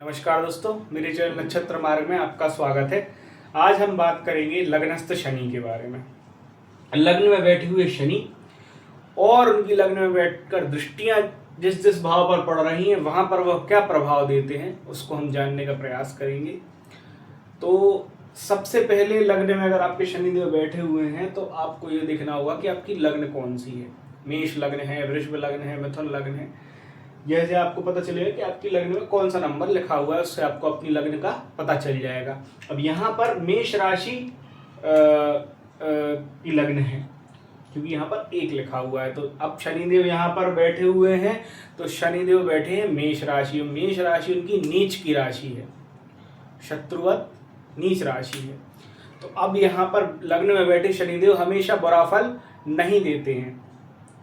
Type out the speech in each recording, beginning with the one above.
नमस्कार दोस्तों, मेरे चैनल नक्षत्र मार्ग में आपका स्वागत है। आज हम बात करेंगे लग्नस्थ शनि के बारे में। लग्न में बैठे हुए शनि और उनकी लग्न में बैठकर दृष्टियां जिस जिस भाव पर पड़ रही हैं वहां पर वह क्या प्रभाव देते हैं उसको हम जानने का प्रयास करेंगे। तो सबसे पहले लग्न में अगर आपके शनिदेव बैठे हुए हैं तो आपको ये देखना होगा कि आपकी लग्न कौन सी है। मेष लग्न है, वृषभ लग्न है, मिथुन लग्न है। जैसे आपको पता चलेगा कि आपकी लग्न में कौन सा नंबर लिखा हुआ है, उससे आपको अपनी लग्न का पता चल जाएगा। अब यहाँ पर मेष राशि की लग्न है क्योंकि यहाँ पर 1 लिखा हुआ है। तो अब शनिदेव यहाँ पर बैठे हुए हैं, तो शनिदेव बैठे हैं मेष राशि। मेष राशि उनकी नीच की राशि है, शत्रुवत नीच राशि है। तो अब यहाँ पर लग्न में बैठे शनिदेव हमेशा बुरा फल नहीं देते हैं।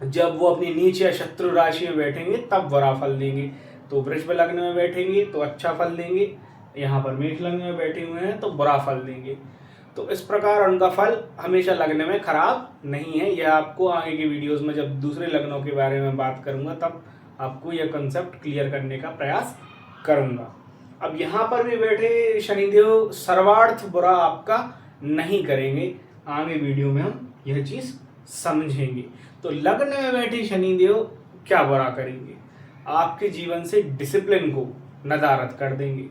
जब वो अपनी नीच या शत्रु राशि में बैठेंगे तब बुरा फल देंगे। तो वृषभ लग्न में बैठेंगे तो अच्छा फल देंगे, यहाँ पर मेष लग्न में बैठे हुए हैं तो बुरा फल देंगे। तो इस प्रकार उनका फल हमेशा लग्न में खराब नहीं है। यह आपको आगे की वीडियोस में जब दूसरे लग्नों के बारे में बात करूंगा तब आपको यह कंसेप्ट क्लियर करने का प्रयास करूंगा। अब यहाँ पर भी बैठे शनिदेव सर्वार्थ बुरा आपका नहीं करेंगे, आगे वीडियो में हम यह चीज़ समझेंगे। तो लग्न में बैठे शनिदेव क्या बुरा करेंगे? आपके जीवन से डिसिप्लिन को नदारद कर देंगे।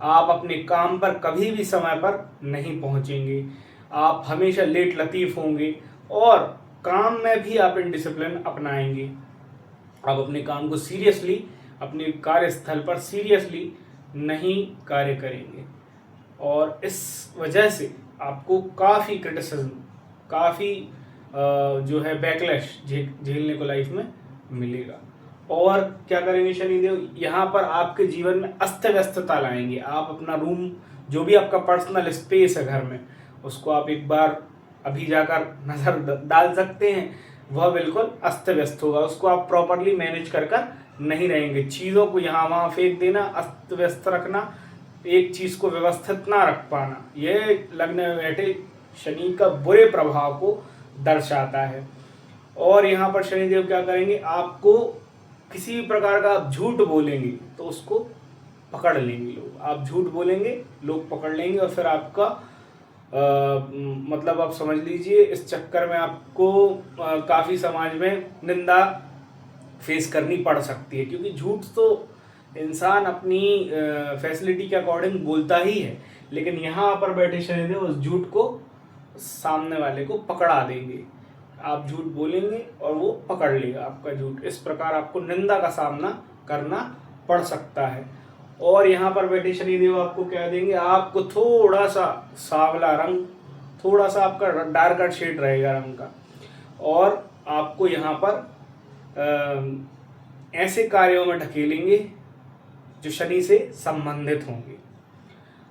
आप अपने काम पर कभी भी समय पर नहीं पहुंचेंगे। आप हमेशा लेट लतीफ़ होंगे और काम में भी आप इनडिसिप्लिन अपनाएंगे। आप अपने काम को सीरियसली, अपने कार्यस्थल पर सीरियसली नहीं कार्य करेंगे और इस वजह से आपको काफ़ी क्रिटिसिज्म, काफ़ी जो है बैकलैश झेलने को लाइफ में मिलेगा। और क्या करेंगे शनिदेव? यहाँ पर आपके जीवन में अस्त व्यस्तता लाएंगे। आप अपना रूम, जो भी आपका पर्सनल स्पेस है घर में, उसको आप एक बार अभी जाकर नज़र डाल सकते हैं। वह बिल्कुल अस्त व्यस्त होगा, उसको आप प्रॉपरली मैनेज कर नहीं रहेंगे। चीज़ों को यहाँ वहाँ फेंक देना, अस्त व्यस्त रखना, एक चीज़ को व्यवस्थित ना रख पाना, यह लग्न में बैठे शनि का बुरे प्रभाव को दर्शाता है। और यहाँ पर शनिदेव क्या करेंगे? आपको किसी भी प्रकार का आप झूठ बोलेंगे तो उसको पकड़ लेंगे लोग। आप झूठ बोलेंगे, लोग पकड़ लेंगे और फिर आपका मतलब आप समझ लीजिए इस चक्कर में आपको काफ़ी समाज में निंदा फेस करनी पड़ सकती है। क्योंकि झूठ तो इंसान अपनी फैसिलिटी के अकॉर्डिंग बोलता ही है, लेकिन यहाँ पर बैठे शनिदेव उस झूठ को सामने वाले को पकड़ा देंगे। आप झूठ बोलेंगे और वो पकड़ लेगा आपका झूठ। इस प्रकार आपको निंदा का सामना करना पड़ सकता है। और यहाँ पर बैठे शनिदेव आपको क्या देंगे? आपको थोड़ा सा सांवला रंग, थोड़ा सा आपका डार्कर शेड रहेगा रंग का, और आपको यहाँ पर ऐसे कार्यों में ढकेलेंगे जो शनि से संबंधित होंगे।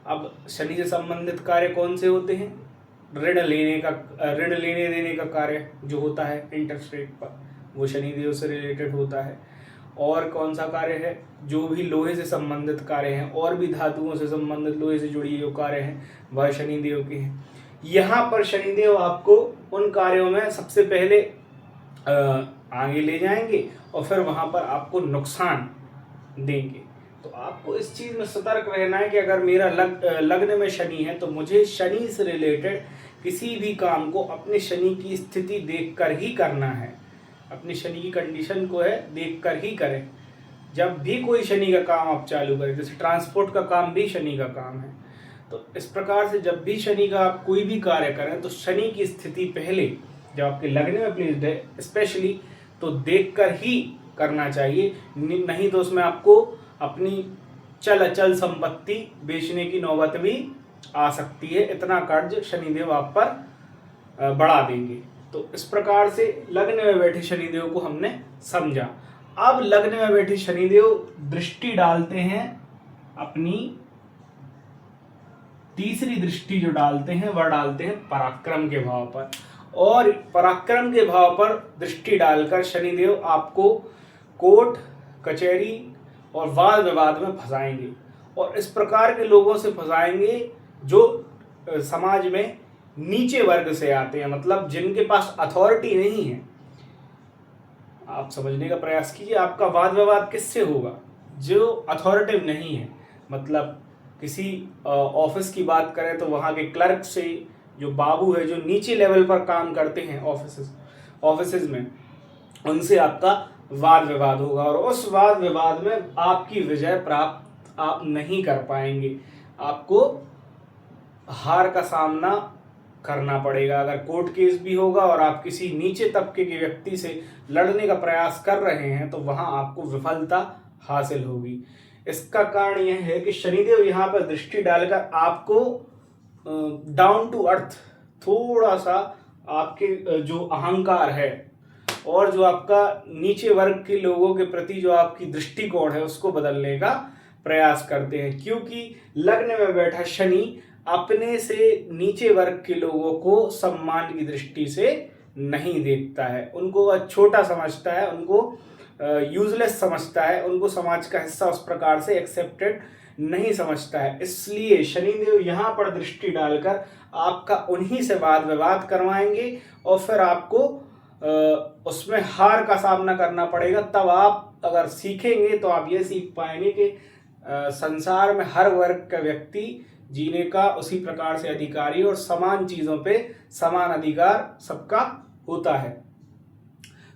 अब शनि से संबंधित कार्य कौन से होते हैं? ऋण लेने देने का कार्य जो होता है इंटरेस्ट रेट पर, वो शनिदेव से रिलेटेड होता है। और कौन सा कार्य है? जो भी लोहे से संबंधित कार्य हैं और भी धातुओं से संबंधित लोहे से जुड़ी जो कार्य हैं वह शनिदेव के हैं। यहाँ पर शनिदेव आपको उन कार्यों में सबसे पहले आगे ले जाएंगे और फिर वहाँ पर आपको नुकसान देंगे। तो आपको इस चीज़ में सतर्क रहना है कि अगर मेरा लग्न में शनि है तो मुझे शनि से रिलेटेड किसी भी काम को अपने शनि की स्थिति देखकर ही करना है। अपनी शनि की कंडीशन को है देखकर ही करें। जब भी कोई शनि का काम आप चालू करें, जैसे ट्रांसपोर्ट का काम भी शनि का काम है, तो इस प्रकार से जब भी शनि का आप कोई भी कार्य करें तो शनि की स्थिति पहले जब आपके लग्न में प्लेस्ड है स्पेशली तो देखकर ही करना चाहिए। नहीं तो उसमें आपको अपनी चल अचल संपत्ति बेचने की नौबत भी आ सकती है। इतना कर्ज शनिदेव आप पर बढ़ा देंगे। तो इस प्रकार से लग्न में बैठे शनिदेव को हमने समझा। अब लग्न में बैठे शनिदेव दृष्टि डालते हैं, अपनी तीसरी दृष्टि जो डालते हैं वह डालते हैं पराक्रम के भाव पर। और पराक्रम के भाव पर दृष्टि डालकर शनिदेव आपको कोर्ट कचहरी और वाद विवाद में फंसाएंगे। और इस प्रकार के लोगों से फंसाएंगे जो समाज में नीचे वर्ग से आते हैं, मतलब जिनके पास अथॉरिटी नहीं है। आप समझने का प्रयास कीजिए, आपका वाद विवाद किससे होगा? जो अथॉरिटिव नहीं है, मतलब किसी ऑफिस की बात करें तो वहाँ के क्लर्क से, जो बाबू है, जो नीचे लेवल पर काम करते हैं ऑफिस में, उनसे आपका वाद विवाद होगा और उस वाद विवाद में आपकी विजय प्राप्त आप नहीं कर पाएंगे। आपको हार का सामना करना पड़ेगा। अगर कोर्ट केस भी होगा और आप किसी नीचे तबके के व्यक्ति से लड़ने का प्रयास कर रहे हैं तो वहां आपको विफलता हासिल होगी। इसका कारण यह है कि शनिदेव यहाँ पर दृष्टि डालकर आपको डाउन टू अर्थ, थोड़ा सा आपके जो अहंकार है और जो आपका नीचे वर्ग के लोगों के प्रति जो आपकी दृष्टिकोण है उसको बदलने का प्रयास करते हैं, क्योंकि लग्न में बैठा शनि अपने से नीचे वर्ग के लोगों को सम्मान की दृष्टि से नहीं देखता है, उनको छोटा समझता है, उनको यूजलेस समझता है, उनको समाज का हिस्सा उस प्रकार से एक्सेप्टेड नहीं समझता है। इसलिए शनिदेव यहाँ पर दृष्टि डालकर आपका उन्हीं से वाद विवाद करवाएंगे और फिर आपको उसमें हार का सामना करना पड़ेगा। तब आप अगर सीखेंगे तो आप ये सीख पाएंगे कि संसार में हर वर्ग का व्यक्ति जीने का उसी प्रकार से अधिकारी और समान चीजों पे समान अधिकार सबका होता है।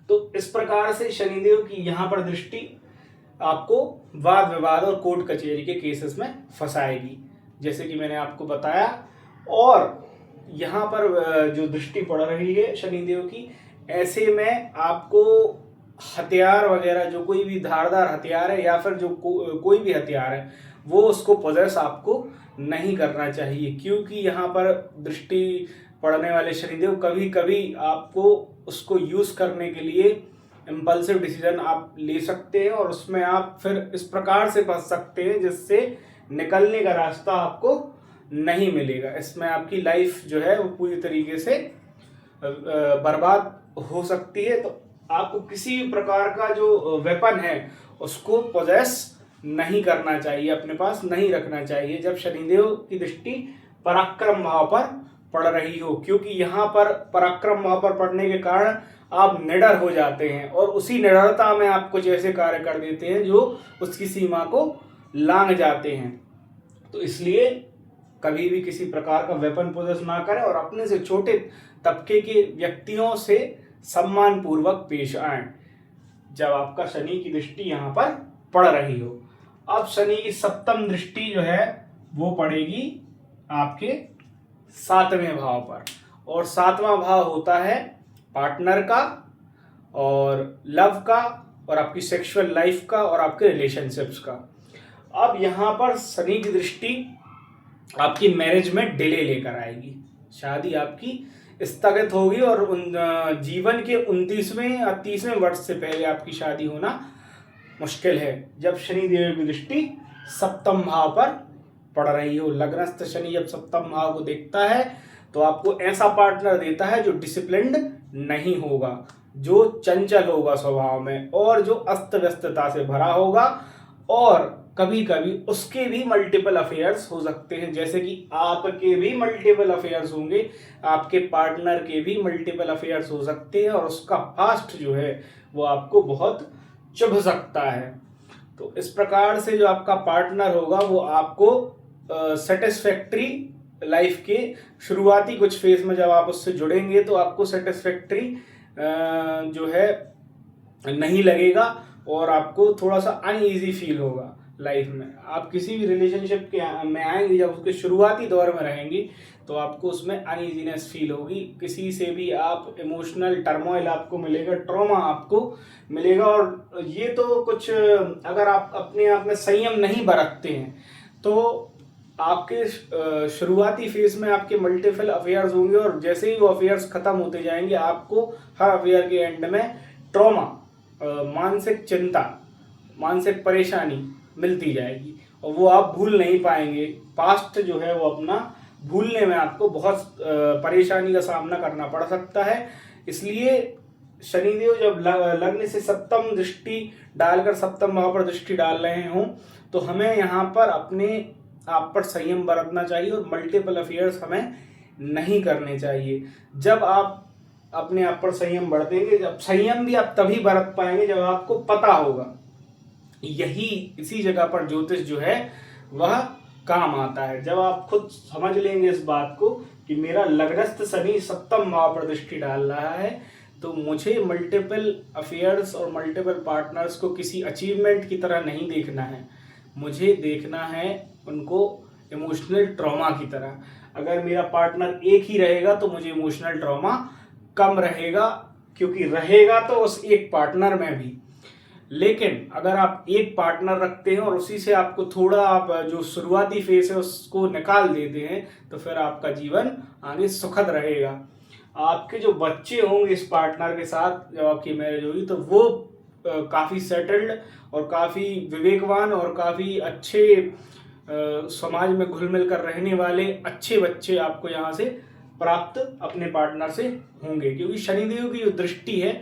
तो इस प्रकार से शनिदेव की यहाँ पर दृष्टि आपको वाद विवाद और कोर्ट कचहरी के केसेस में फंसाएगी, जैसे कि मैंने आपको बताया। और यहाँ पर जो दृष्टि पड़ रही है शनिदेव की, ऐसे में आपको हथियार वगैरह, जो कोई भी धारदार हथियार है या फिर जो कोई भी हथियार है, वो उसको पोजेस आपको नहीं करना चाहिए, क्योंकि यहाँ पर दृष्टि पड़ने वाले शनिदेव कभी कभी आपको उसको यूज करने के लिए इम्पल्सिव डिसीजन आप ले सकते हैं और उसमें आप फिर इस प्रकार से फंस सकते हैं जिससे निकलने का रास्ता आपको नहीं मिलेगा। इसमें आपकी लाइफ जो है वो पूरी तरीके से बर्बाद हो सकती है। तो आपको किसी भी प्रकार का जो वेपन है उसको पोजेस नहीं करना चाहिए, अपने पास नहीं रखना चाहिए जब शनिदेव की दृष्टि पराक्रम भाव पर पड़ रही हो, क्योंकि यहाँ पर पराक्रम भाव पर पड़ने के कारण आप निडर हो जाते हैं और उसी निडरता में आप कुछ ऐसे कार्य कर देते हैं जो उसकी सीमा को लांघ जाते हैं। तो इसलिए कभी भी किसी प्रकार का वेपन पोजेस ना करें और अपने से छोटे तबके के व्यक्तियों से सम्मान पूर्वक पेश आए जब आपका शनि की दृष्टि यहाँ पर पड़ रही हो। अब शनि की सप्तम दृष्टि जो है वो पड़ेगी आपके 7वें भाव पर, और 7वां भाव होता है पार्टनर का और लव का और आपकी सेक्सुअल लाइफ का और आपके रिलेशनशिप्स का। अब यहाँ पर शनि की दृष्टि आपकी मैरिज में डिले लेकर आएगी, शादी आपकी स्थगित होगी और जीवन के 29वें या 30वें वर्ष से पहले आपकी शादी होना मुश्किल है जब शनि देव की दृष्टि सप्तम भाव पर पड़ रही हो। लग्नस्थ शनि जब सप्तम भाव को देखता है तो आपको ऐसा पार्टनर देता है जो डिसिप्लिन्ड नहीं होगा, जो चंचल होगा स्वभाव में और जो अस्त व्यस्तता से भरा होगा, और कभी कभी उसके भी मल्टीपल अफेयर्स हो सकते हैं, जैसे कि आपके भी मल्टीपल अफेयर्स होंगे, आपके पार्टनर के भी मल्टीपल अफेयर्स हो सकते हैं और उसका पास्ट जो है वो आपको बहुत चुभ सकता है। तो इस प्रकार से जो आपका पार्टनर होगा वो आपको सेटिस्फैक्ट्री लाइफ के शुरुआती कुछ फेज में जब आप उससे जुड़ेंगे तो आपको सेटिस्फैक्ट्री जो है नहीं लगेगा और आपको थोड़ा सा अनईजी फील होगा लाइफ में। आप किसी भी रिलेशनशिप के में आएंगे जब उसके शुरुआती दौर में रहेंगी तो आपको उसमें अनईजीनेस फील होगी, किसी से भी आप इमोशनल टर्मोइल आपको मिलेगा, ट्रॉमा आपको मिलेगा। और ये तो कुछ अगर आप अपने आप में संयम नहीं बरतते हैं तो आपके शुरुआती फेज में आपके मल्टीपल अफेयर्स होंगे और जैसे ही वो अफेयर्स खत्म होते जाएंगे आपको हर अफेयर के एंड में ट्रॉमा, मानसिक चिंता, मानसिक परेशानी मिलती जाएगी और वो आप भूल नहीं पाएंगे। पास्ट जो है वो अपना भूलने में आपको बहुत परेशानी का सामना करना पड़ सकता है। इसलिए शनिदेव जब लग्न से सप्तम दृष्टि डालकर सप्तम भाव पर दृष्टि डाल रहे हों तो हमें यहाँ पर अपने आप पर संयम बरतना चाहिए और मल्टीपल अफेयर्स हमें नहीं करने चाहिए। जब आप अपने आप पर संयम बरतेंगे, जब संयम भी आप तभी बरत पाएंगे जब आपको पता होगा। यही इसी जगह पर ज्योतिष जो है वह काम आता है। जब आप खुद समझ लेंगे इस बात को कि मेरा लग्नस्थ शनि सप्तम भाव पर दृष्टि डाल रहा है, तो मुझे मल्टीपल अफेयर्स और मल्टीपल पार्टनर्स को किसी अचीवमेंट की तरह नहीं देखना है, मुझे देखना है उनको इमोशनल ट्रॉमा की तरह। अगर मेरा पार्टनर एक ही रहेगा तो मुझे इमोशनल ट्रॉमा कम रहेगा, क्योंकि रहेगा तो उस एक पार्टनर में भी। लेकिन अगर आप एक पार्टनर रखते हैं और उसी से आपको थोड़ा आप जो शुरुआती फेस है उसको निकाल देते हैं, तो फिर आपका जीवन आगे सुखद रहेगा। आपके जो बच्चे होंगे इस पार्टनर के साथ जब आपकी मैरिज होगी, तो वो काफ़ी सेटल्ड और काफ़ी विवेकवान और काफ़ी अच्छे समाज में घुल मिल कर रहने वाले अच्छे बच्चे आपको यहाँ से प्राप्त अपने पार्टनर से होंगे। क्योंकि शनिदेव की जो दृष्टि है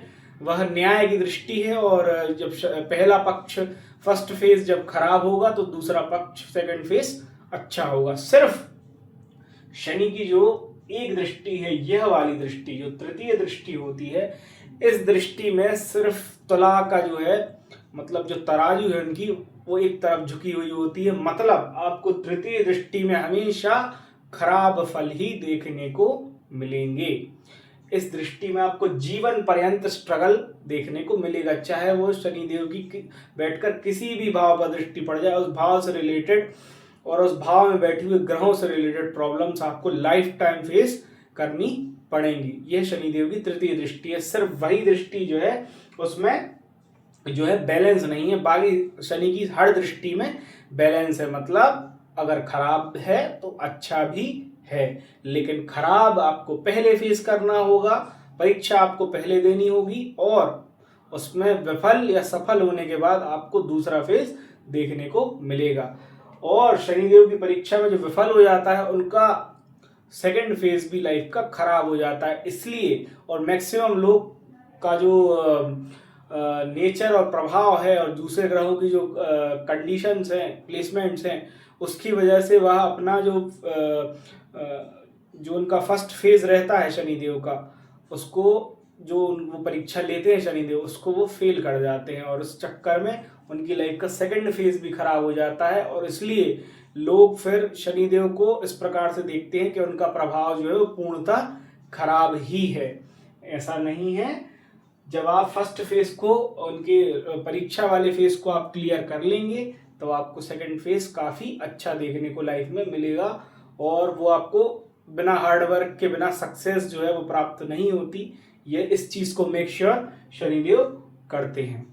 वह न्याय की दृष्टि है, और जब पहला पक्ष फर्स्ट फेज जब खराब होगा तो दूसरा पक्ष सेकंड फेज अच्छा होगा। सिर्फ शनि की जो एक दृष्टि है, यह वाली दृष्टि जो तृतीय दृष्टि होती है, इस दृष्टि में सिर्फ तुला का जो है मतलब जो तराजू है उनकी वो एक तरफ झुकी हुई होती है। मतलब आपको तृतीय दृष्टि में हमेशा खराब फल ही देखने को मिलेंगे। इस दृष्टि में आपको जीवन पर्यंत स्ट्रगल देखने को मिलेगा, चाहे वो शनिदेव की बैठकर किसी भी भाव पर दृष्टि पड़ जाए, उस भाव से रिलेटेड और उस भाव में बैठे हुए ग्रहों से रिलेटेड प्रॉब्लम्स आपको लाइफ टाइम फेस करनी पड़ेंगी। यह शनिदेव की तृतीय दृष्टि है। सिर्फ वही दृष्टि जो है उसमें जो है बैलेंस नहीं है, बाकी शनि की हर दृष्टि में बैलेंस है। मतलब अगर खराब है तो अच्छा भी है, लेकिन खराब आपको पहले फेस करना होगा, परीक्षा आपको पहले देनी होगी, और उसमें विफल या सफल होने के बाद आपको दूसरा फेज देखने को मिलेगा। और शनिदेव की परीक्षा में जो विफल हो जाता है उनका सेकंड फेज भी लाइफ का खराब हो जाता है। इसलिए और मैक्सिमम लोग का जो नेचर और प्रभाव है और दूसरे ग्रहों की जो कंडीशंस हैं, प्लेसमेंट्स हैं, उसकी वजह से वह अपना जो उनका फर्स्ट फेज रहता है शनिदेव का, उसको जो वो परीक्षा लेते हैं शनिदेव, उसको वो फेल कर जाते हैं, और उस चक्कर में उनकी लाइफ का सेकंड फेज भी खराब हो जाता है। और इसलिए लोग फिर शनिदेव को इस प्रकार से देखते हैं कि उनका प्रभाव जो है वो पूर्णतः खराब ही है। ऐसा नहीं है। जब आप फर्स्ट फेज को, उनके परीक्षा वाले फेज को आप क्लियर कर लेंगे, तो आपको सेकंड फेज काफ़ी अच्छा देखने को लाइफ में मिलेगा, और वो आपको बिना हार्डवर्क के बिना सक्सेस जो है वो प्राप्त नहीं होती। ये इस चीज़ को मेक श्योर शनिदेव करते हैं।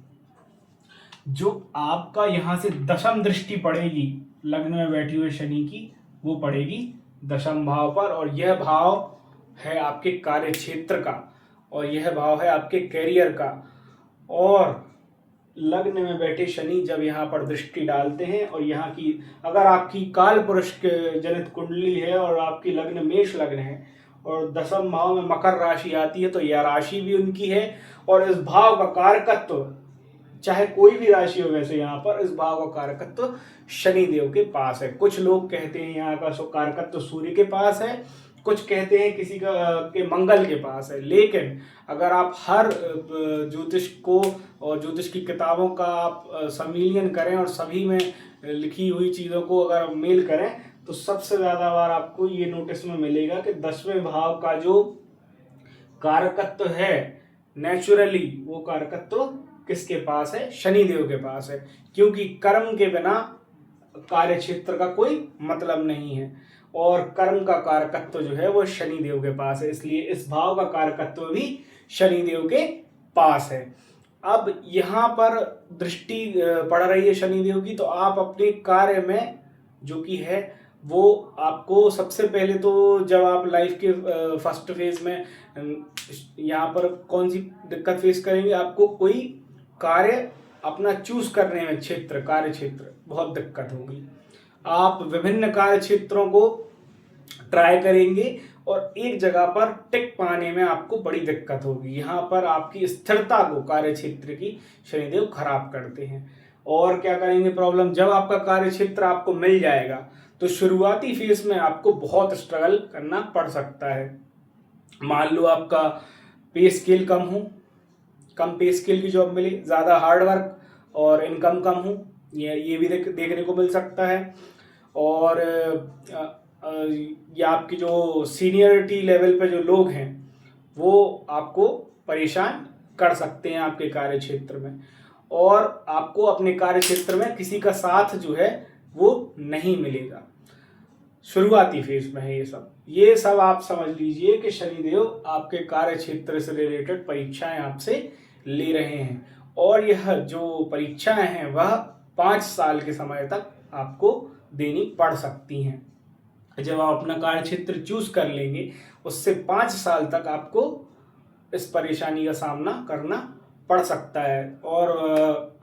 जो आपका यहाँ से दशम दृष्टि पड़ेगी लग्न में बैठी हुए शनि की, वो पड़ेगी दशम भाव पर, और यह भाव है आपके कार्य क्षेत्र का, और यह भाव है आपके कैरियर का। और लग्न में बैठे शनि जब यहाँ पर दृष्टि डालते हैं, और यहाँ की अगर आपकी काल पुरुष के जनित कुंडली है और आपकी लग्न मेष लग्न है और दशम भाव में मकर राशि आती है, तो यह राशि भी उनकी है, और इस भाव का कारकत्व चाहे कोई भी राशि हो, वैसे यहाँ पर इस भाव का कारकत्व शनि देव के पास है। कुछ लोग कहते हैं यहाँ का कारकत्व सूर्य के पास है, कुछ कहते हैं किसी का के मंगल के पास है। लेकिन अगर आप हर ज्योतिष को और ज्योतिष की किताबों का आप सम्मिलन करें और सभी में लिखी हुई चीज़ों को अगर मेल करें, तो सबसे ज़्यादा बार आपको ये नोटिस में मिलेगा कि 10वें भाव का जो कारकत्व है नेचुरली, वो कारकत्व किसके पास है? शनिदेव के पास है। क्योंकि कर्म के बिना कार्य क्षेत्र का कोई मतलब नहीं है, और कर्म का कारकत्व जो है वो शनिदेव के पास है, इसलिए इस भाव का कारकत्व भी शनिदेव के पास है। अब यहाँ पर दृष्टि पड़ रही है शनिदेव की, तो आप अपने कार्य में जो कि है वो आपको सबसे पहले तो जब आप लाइफ के फर्स्ट फेज में यहाँ पर कौन सी दिक्कत फेस करेंगे, आपको कोई कार्य अपना चूज करने में क्षेत्र, कार्य क्षेत्र बहुत दिक्कत होगी। आप विभिन्न कार्य क्षेत्रों को ट्राई करेंगे और एक जगह पर टिक पाने में आपको बड़ी दिक्कत होगी। यहाँ पर आपकी स्थिरता को कार्य क्षेत्र की शनिदेव खराब करते हैं। और क्या करेंगे प्रॉब्लम, जब आपका कार्य क्षेत्र आपको मिल जाएगा तो शुरुआती फेज में आपको बहुत स्ट्रगल करना पड़ सकता है। मान लो आपका पे स्केल कम हो, कम पे स्केल की जॉब मिले, ज़्यादा हार्ड वर्क और इनकम कम हो, ये भी देखने को मिल सकता है। और या आपकी जो सीनियरिटी लेवल पे जो लोग हैं वो आपको परेशान कर सकते हैं आपके कार्य क्षेत्र में, और आपको अपने कार्य क्षेत्र में किसी का साथ जो है वो नहीं मिलेगा। शुरुआती फेज में है ये सब आप समझ लीजिए कि शनिदेव आपके कार्य क्षेत्र से रिलेटेड परीक्षाएं आपसे ले रहे हैं, और यह जो परीक्षाएं हैं वह 5 साल के समय तक आपको देनी पड़ सकती हैं। जब आप अपना कार्य क्षेत्र चूज कर लेंगे उससे 5 साल तक आपको इस परेशानी का सामना करना पड़ सकता है। और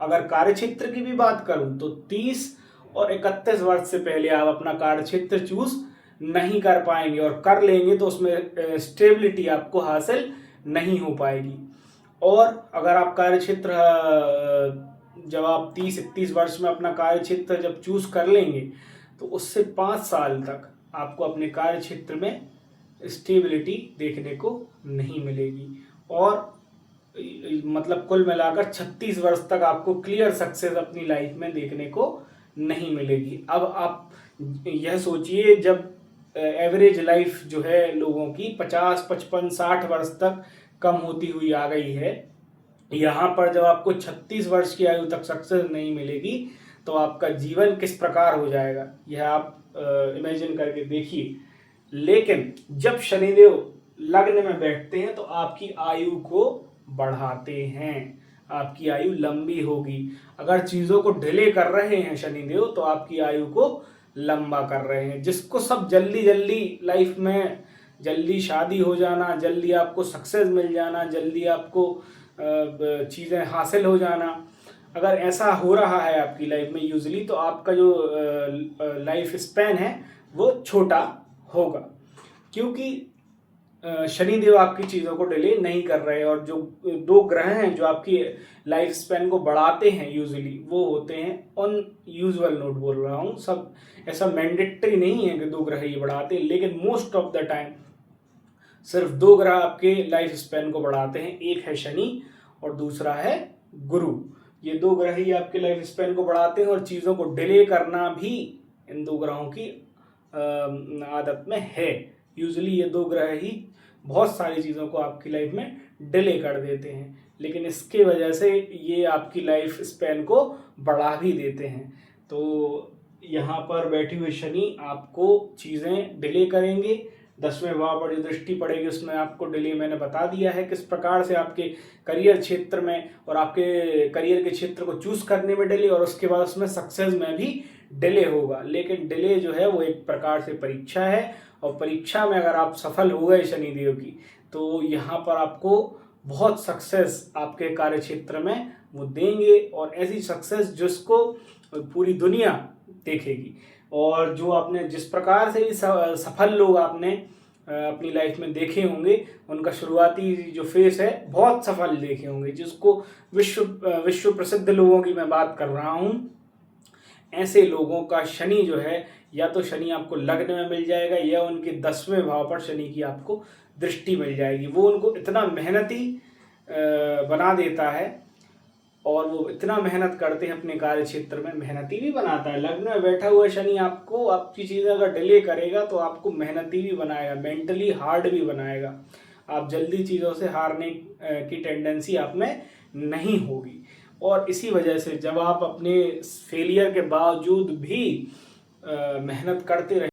अगर कार्य क्षेत्र की भी बात करूं तो 30 और 31 वर्ष से पहले आप अपना कार्य क्षेत्र चूज नहीं कर पाएंगे, और कर लेंगे तो उसमें स्टेबिलिटी आपको हासिल नहीं हो पाएगी। और अगर आप कार्य क्षेत्र जब आप 30-31 वर्ष में अपना कार्य क्षेत्र जब चूज कर लेंगे तो उससे 5 साल तक आपको अपने कार्य क्षेत्र में स्टेबिलिटी देखने को नहीं मिलेगी, और मतलब कुल मिलाकर 36 वर्ष तक आपको क्लियर सक्सेस अपनी लाइफ में देखने को नहीं मिलेगी। अब आप यह सोचिए, जब एवरेज लाइफ जो है लोगों की 50, 55, 60 वर्ष तक कम होती हुई आ गई है, यहाँ पर जब आपको 36 वर्ष की आयु तक सक्सेस नहीं मिलेगी तो आपका जीवन किस प्रकार हो जाएगा, यह आप इमेजिन करके देखिए। लेकिन जब शनिदेव लग्न में बैठते हैं तो आपकी आयु को बढ़ाते हैं, आपकी आयु लंबी होगी। अगर चीज़ों को डिले कर रहे हैं शनिदेव तो आपकी आयु को लंबा कर रहे हैं। जिसको सब जल्दी जल्दी लाइफ में जल्दी शादी हो जाना, जल्दी आपको सक्सेस मिल जाना, जल्दी आपको चीज़ें हासिल हो जाना, अगर ऐसा हो रहा है आपकी लाइफ में यूजली तो आपका जो लाइफ स्पैन है वो छोटा होगा, क्योंकि शनिदेव आपकी चीज़ों को डिले नहीं कर रहे। और जो 2 ग्रह हैं जो आपकी लाइफ स्पैन को बढ़ाते हैं यूजुअली वो होते हैं ऑन यूजुअल नोट बोल रहा हूँ, सब ऐसा मैंडेटरी नहीं है कि 2 ग्रह ही बढ़ाते हैं, लेकिन मोस्ट ऑफ द टाइम सिर्फ 2 ग्रह आपके लाइफ स्पैन को बढ़ाते हैं। एक है शनि और दूसरा है गुरु। ये 2 ग्रह ही आपके लाइफ स्पैन को बढ़ाते हैं, और चीज़ों को डिले करना भी इन 2 ग्रहों की आदत में है। यूजुअली ये 2 ग्रह ही बहुत सारी चीज़ों को आपकी लाइफ में डिले कर देते हैं, लेकिन इसके वजह से ये आपकी लाइफ स्पैन को बढ़ा भी देते हैं। तो यहाँ पर बैठी हुई शनि आपको चीज़ें डिले करेंगे। 10वें भाव पर जो दृष्टि पड़ेगी उसमें आपको डिले मैंने बता दिया है किस प्रकार से आपके करियर क्षेत्र में और आपके करियर के क्षेत्र को चूज करने में डिले, और उसके बाद उसमें सक्सेस में भी डिले होगा। लेकिन डिले जो है वो एक प्रकार से परीक्षा है, और परीक्षा में अगर आप सफल हो गए शनिदेव की तो यहाँ पर आपको बहुत सक्सेस आपके कार्य क्षेत्र में वो देंगे, और ऐसी सक्सेस जिसको पूरी दुनिया देखेगी। और जो आपने जिस प्रकार से भी सफल लोग आपने अपनी लाइफ में देखे होंगे उनका शुरुआती जो फेस है बहुत सफल देखे होंगे, जिसको विश्व प्रसिद्ध लोगों की मैं बात कर रहा हूँ। ऐसे लोगों का शनि जो है, या तो शनि आपको लग्न में मिल जाएगा या उनके 10वें भाव पर शनि की आपको दृष्टि मिल जाएगी। वो उनको इतना मेहनती बना देता है, और वो इतना मेहनत करते हैं अपने कार्य क्षेत्र में, मेहनती भी बनाता है। लग्न में बैठा हुआ शनि आपको आपकी चीज़ें अगर डिले करेगा तो आपको मेहनती भी बनाएगा, मेंटली हार्ड भी बनाएगा। आप जल्दी चीज़ों से हारने की टेंडेंसी आप में नहीं होगी। और इसी वजह से जब आप अपने फेलियर के बावजूद भी मेहनत करते रहे